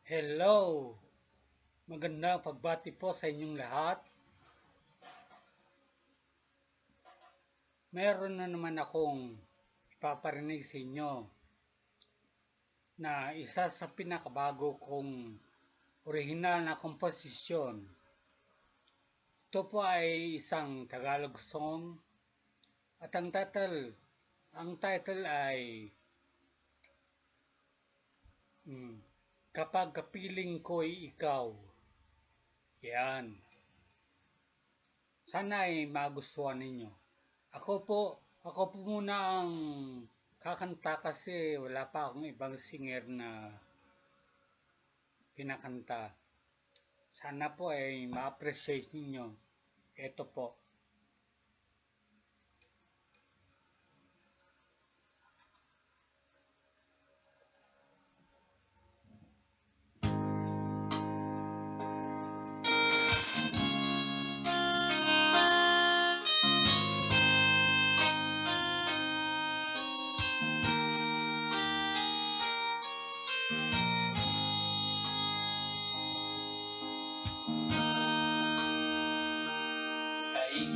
Hello! Magandang pagbati po sa inyong lahat. Meron na naman akong ipaparinig sa inyo na isa sa pinakabago kong orihinal na komposisyon. Ito po ay isang Tagalog song at ang title ay Kapag Kapiling Ko'y Ikaw. Yan. Sana ay magustuhan ninyo. Ako po muna ang kakanta kasi wala pa akong ibang singer na pinakanta. Sana po ay ma-appreciate ninyo. Ito po.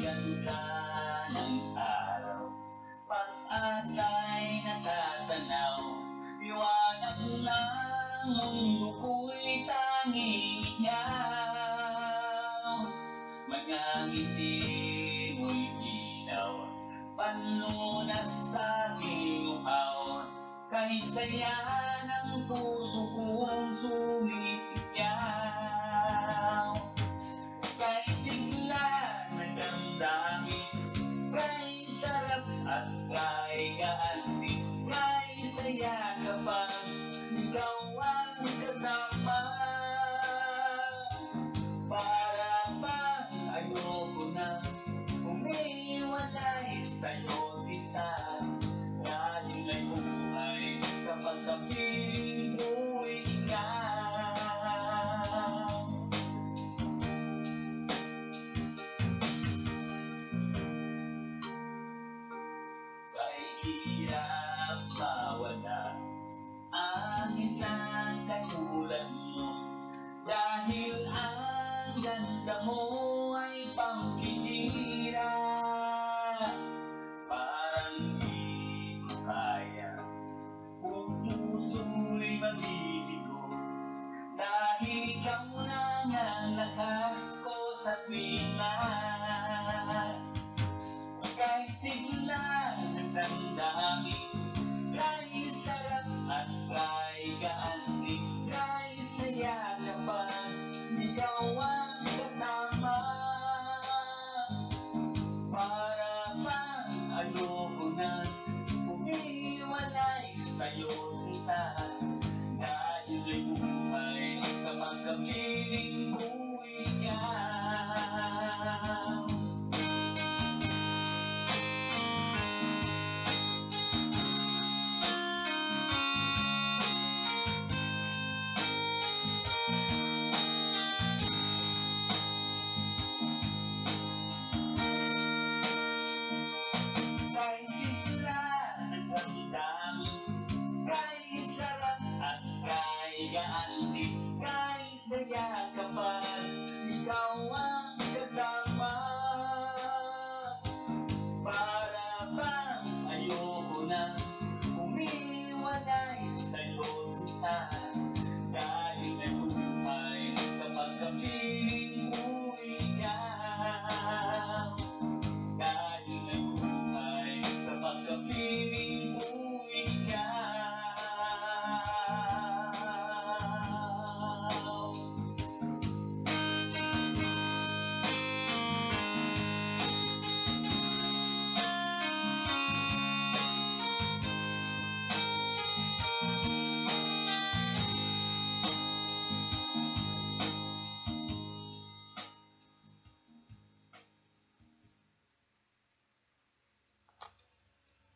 Ganda ng araw, pag-asa'y natatanaw, liwanag ng mundo ko'y tanging ikaw. Mga ngiti mo'y ilaw, panunas sa aking uhaw, kay saya ng puso kong sumisigaw. Kay sigla ng damdamin, kay sarap at kay gaan din, kay saya kapag ikaw ang kasama. Para bang ayoko na umiwalay sa'yo sinta, dahil ay buhay kapag kapiling mo'y ikaw. Hirap mawala ang isang katulad mo, dahil ang ganda mo ay pambihira. Parang di ko kaya kung puso'y mabibigo, dahil ikaw na nga lakas ko sa tuwina. Kahit sigla ng damdamin, kay sarap at kay gaan din, kay saya kapag ikaw ang kasama. Para bang ayoko na umiwalay sa'yo sinta, dahil ay buhay kapag kapiling mo'y ikaw. Kay sigla ng damdamin, kay sarap at kay gaan din, kay saya kapag ikaw ang kasama. Para bang ayoko na umiwalay sa'yo sinta, dahil ay buhay kapag kapiling mo'y ikaw. Dahil ay buhay kapag kapiling mo'y ikaw.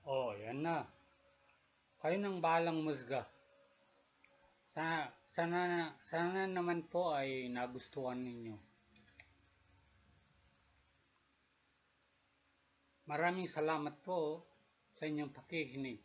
Oh, yan na. Kayo nang bahalang musga. Sana naman po ay nagustuhan ninyo. Maraming salamat po sa inyong pakikinig.